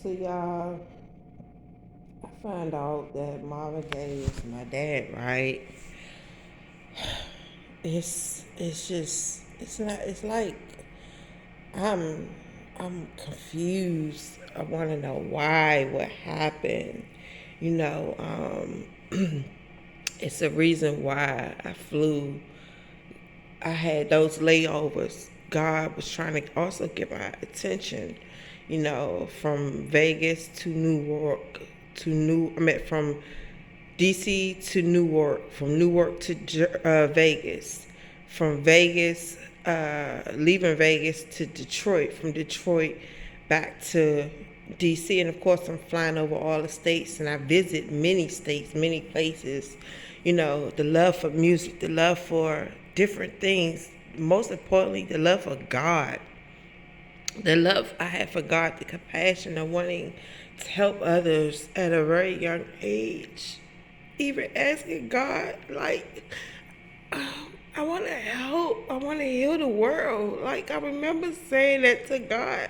So y'all, I found out that Marvin Gaye is my dad, right? It's just it's like I'm I'm confused. I want to know why, what happened. You know, it's a reason why I flew. I had those layovers. God was trying to also get my attention, from Vegas to New York I mean, from DC to Newark, from Newark to Vegas, from Vegas, leaving Vegas to Detroit, from Detroit back to DC, and of course I'm flying over all the states, and I visit many states, many places. The love for music, the love for different things, most importantly, the love for God, the love I have for God, the compassion of wanting to help others at a very young age. Even asking God, like, I want to help, I want to heal the world. Like, I remember saying that to God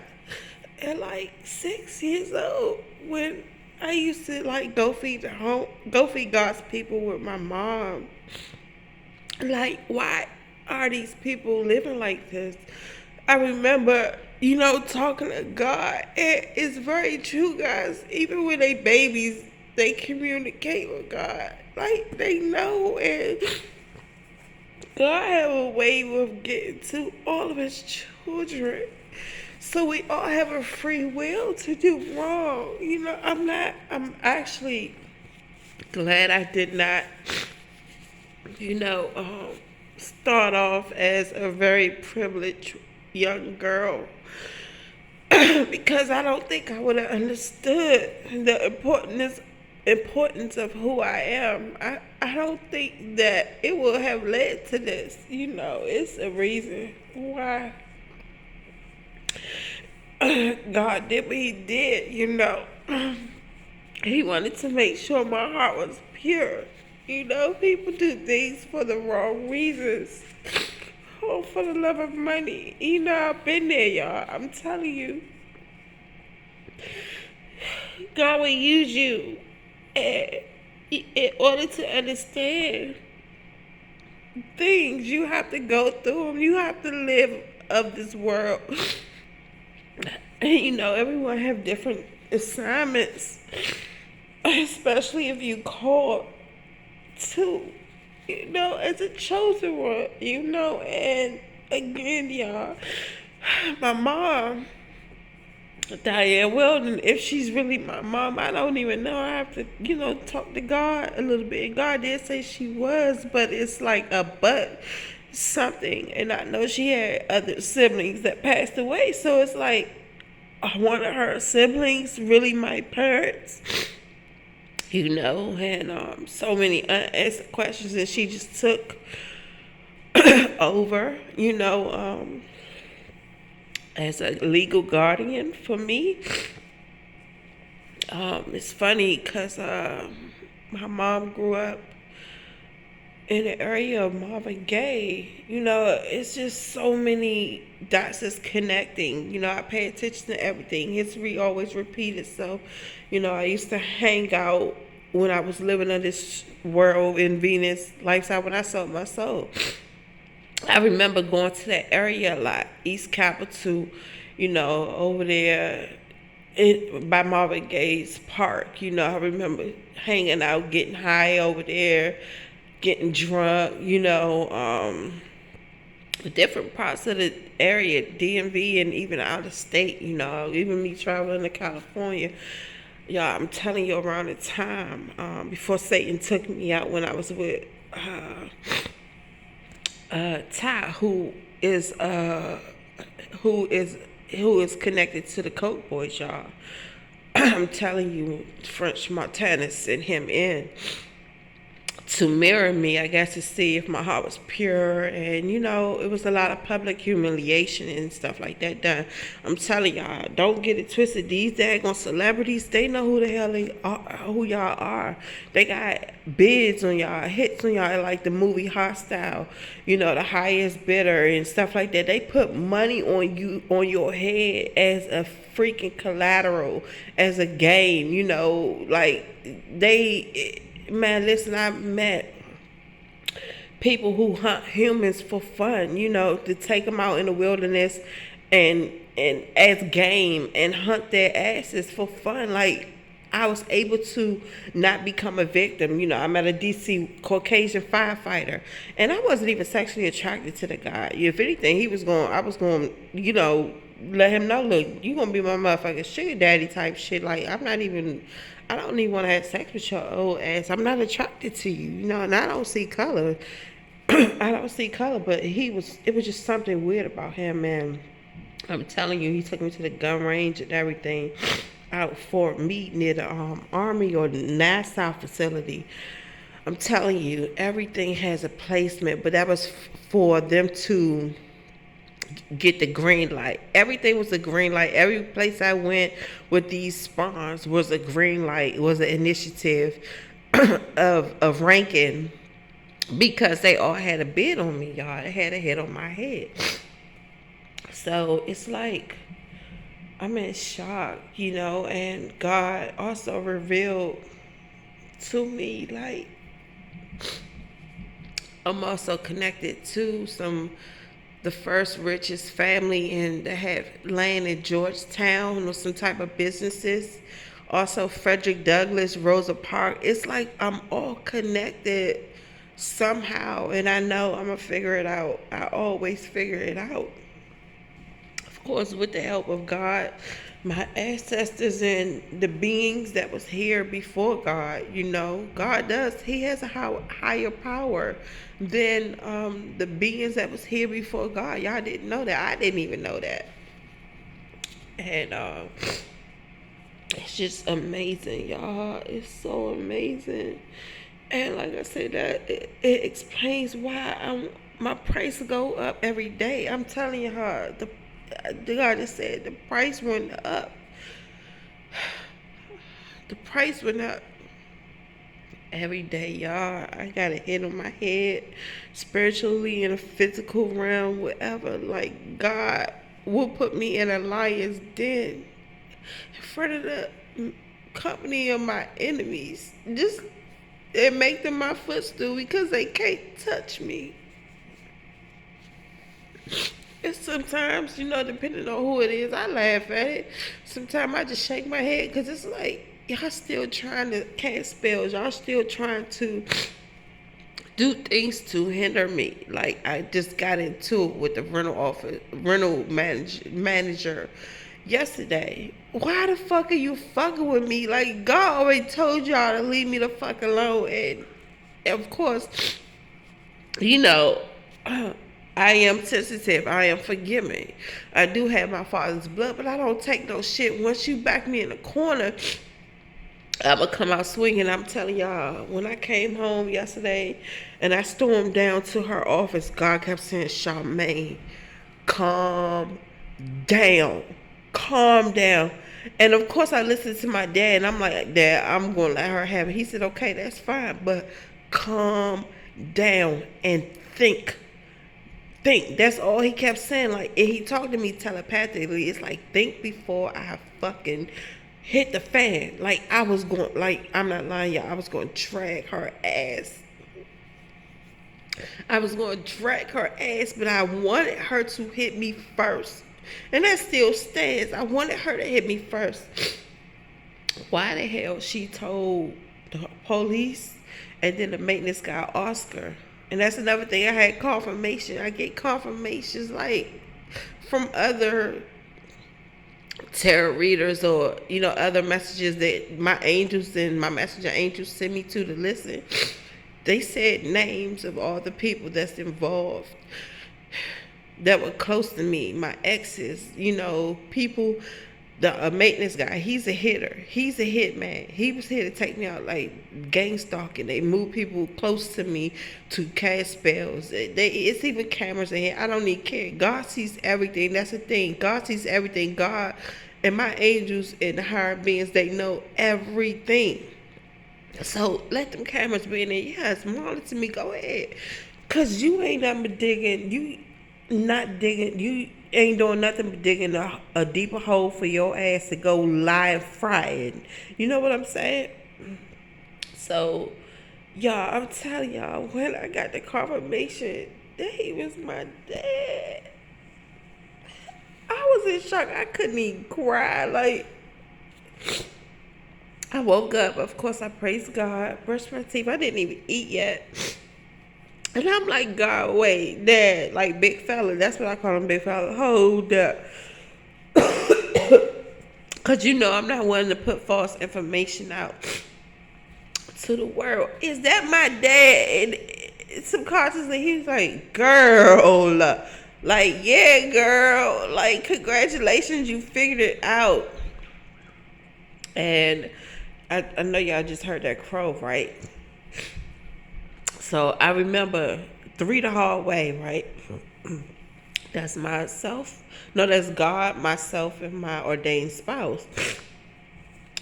at like 6 years old when I used to like go feed God's people with my mom. Like, why are these people living like this? I remember, talking to God. And it's very true, guys. Even when they babies, they communicate with God. Like, they know. And God have a way of getting to all of his children. So we all have a free will to do wrong. I'm actually glad I did not, you know, um, start off as a very privileged young girl because I don't think I would have understood the importance of who I am. I don't think that it would have led to this. It's a reason why God did what he did. He wanted to make sure my heart was pure. People do things for the wrong reasons. Oh, for the love of money. I've been there, y'all. I'm telling you. God will use you in order to understand things. You have to go through them. You have to live of this world. And everyone have different assignments, especially if you call to, as a chosen one, and again, y'all, my mom, Diane Weldon, if she's really my mom, I don't even know. I have to, talk to God a little bit. And God did say she was, but it's like a but something. And I know she had other siblings that passed away. So it's like, are one of her siblings really my parents? And so many unanswered questions. And she just took over, as a legal guardian for me. It's funny because my mom grew up in the area of Marvin Gaye. It's just so many dots that's connecting. I pay attention to everything. History always repeats itself. I used to hang out when I was living in this world in Venus lifestyle when I sold my soul. I remember going to that area a lot, East Capitol, over there by Marvin Gaye's park. I remember hanging out, getting high over there, getting drunk, different parts of the area, DMV, and even out of state, even me traveling to California. Yeah, I'm telling you, around the time before Satan took me out when I was with Ty, who is connected to the Coke Boys, y'all. I'm telling you, French Montana sent him in to mirror me, I guess, to see if my heart was pure. And, it was a lot of public humiliation and stuff like that done. I'm telling y'all, don't get it twisted. These daggone celebrities, they know who the hell they are, who y'all are. They got bids on y'all, hits on y'all, like the movie Hostile, the highest bidder and stuff like that. They put money on you, on your head as a freaking collateral as a game, you know, like man, listen, I met people who hunt humans for fun, you know, to take them out in the wilderness and as game and hunt their asses for fun. Like, I was able to not become a victim. You know, I met a DC Caucasian firefighter, and I wasn't even sexually attracted to the guy. If anything, I was going, you know, let him know, look, you gonna be my motherfucking sugar daddy type shit. Like, I don't even want to have sex with your old ass. I'm not attracted to you, you know, and I don't see color. I don't see color, but it was just something weird about him, man. I'm telling you, he took me to the gun range and everything out Fort Meade near the Army or NASA facility. I'm telling you, everything has a placement, but that was for them to get the green light. Everything was a green light. Every place I went with these spawns was a green light. It was an initiative of ranking, because they all had a bid on me, y'all. They had a hit on my head. So it's like, I'm in shock, you know, and God also revealed to me, like, I'm also connected to the first richest family and that had land in Georgetown or some type of businesses. Also Frederick Douglass, Rosa Parks. It's like I'm all connected somehow, and I know I'm gonna figure it out. I always figure it out. Of course, with the help of God, my ancestors and the beings that was here before God. You know, God he has a higher power than the beings that was here before God. Y'all didn't know that. I didn't even know that. And it's just amazing, y'all. It's so amazing. And like I said, that it explains why my price go up every day. I'm telling you, the God just said the price went up. The price went up every day, y'all. I got a hit on my head, spiritually, in a physical realm, whatever. Like, God will put me in a lion's den in front of the company of my enemies. Just and make them my footstool because they can't touch me. And sometimes, you know, depending on who it is, I laugh at it. Sometimes I just shake my head because it's like, y'all still trying to cast spells. Y'all still trying to do things to hinder me. Like, I just got into it with the rental manager yesterday. Why the fuck are you fucking with me? Like, God already told y'all to leave me the fuck alone. And of course, you know, I am sensitive. I am forgiving. I do have my father's blood, but I don't take no shit. Once you back me in the corner, I'm going to come out swinging. I'm telling y'all, when I came home yesterday and I stormed down to her office, God kept saying, Charmaine, calm down. Calm down. And of course, I listened to my dad, and I'm like, Dad, I'm going to let her have it. He said, okay, that's fine, but calm down and think. Think. That's all he kept saying. Like, and he talked to me telepathically. It's like, think before I fucking hit the fan. Like, I was going, like, I'm not lying, y'all. I was going to drag her ass. I was going to drag her ass, but I wanted her to hit me first. And that still stands. I wanted her to hit me first. Why the hell she told the police and then the maintenance guy, Oscar? And that's another thing. I had confirmation. I get confirmations like from other tarot readers or, you know, other messages that my angels and my messenger angels send me to listen. They said names of all the people that's involved that were close to me, my exes, you know, people, the maintenance guy, he's a hitter. He's a hit man. He was here to take me out like gang stalking. They move people close to me to cast spells. It's even cameras in here. I don't even care. God sees everything. That's the thing. God sees everything. God and my angels and the higher beings, they know everything. So let them cameras be in there. Yes, monitor me. Go ahead. Because you ain't nothing but digging. not digging. You ain't doing nothing but digging a deeper hole for your ass to go lie and fry it. You know what I'm saying? So, y'all, I'm telling y'all, when I got the confirmation that he was my dad, I was in shock. I couldn't even cry. Like, I woke up. Of course, I praised God, brushed my teeth. I didn't even eat yet. And I'm like, God, wait, Dad, like big fella. That's what I call him, big fella. Hold up. Because you know I'm not wanting to put false information out to the world. Is that my dad? And subconsciously, he was like, girl. Like, yeah, girl. Like, congratulations, you figured it out. And I know y'all just heard that crow, right? So I remember 3 the hard way, right? That's myself. No, that's God, myself, and my ordained spouse.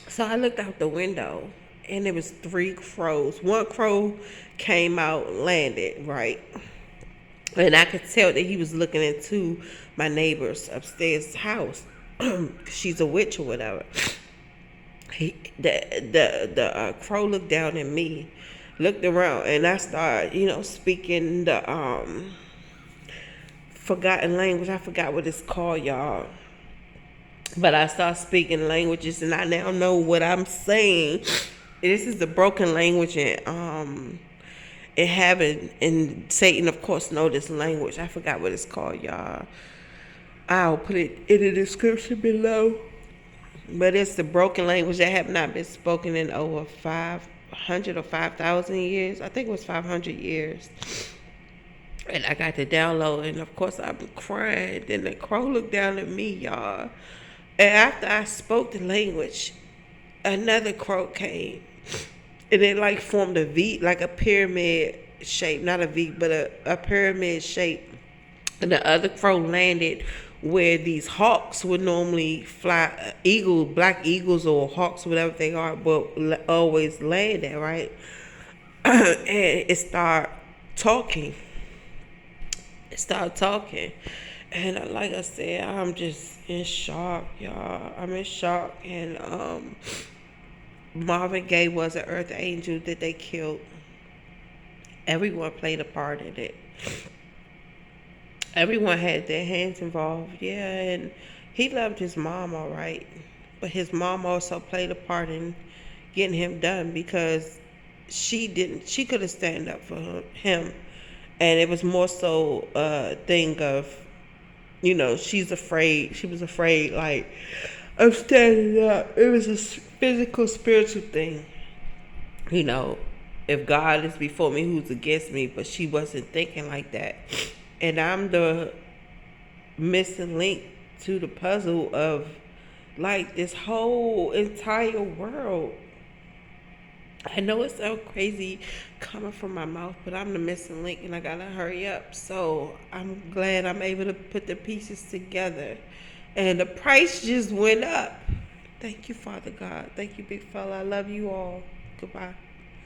So I looked out the window and there was 3 crows. One crow came out, landed, right? And I could tell that he was looking into my neighbor's upstairs house. She's a witch or whatever. The crow looked down at me, looked around, and I started, speaking the forgotten language. I forgot what it's called, y'all. But I start speaking languages, and I now know what I'm saying. This is the broken language, and and Satan, of course, know this language. I forgot what it's called, y'all. I'll put it in the description below. But it's the broken language that have not been spoken in over 500 or 5,000 years. I think it was 500 years. And I got the download, and of course I've been crying. Then the crow looked down at me, y'all. And after I spoke the language, another crow came. And it like formed a V, like a pyramid shape. Not a V, but a pyramid shape. And the other crow landed where these hawks would normally fly, black eagles or hawks, whatever they are, but always land there, right? And it started talking. And like I said, I'm just in shock, y'all. I'm in shock. And Marvin Gaye was an earth angel that they killed. Everyone played a part in it. Everyone had their hands involved, yeah, and he loved his mom, all right. But his mom also played a part in getting him done, because she could have stand up for him. And it was more so a thing of, she was afraid, like, of standing up. It was a physical, spiritual thing. If God is before me, who's against me? But she wasn't thinking like that. And I'm the missing link to the puzzle of, like, this whole entire world. I know it sounds crazy coming from my mouth, but I'm the missing link, and I gotta hurry up. So I'm glad I'm able to put the pieces together. And the price just went up. Thank you, Father God. Thank you, big fella. I love you all. Goodbye.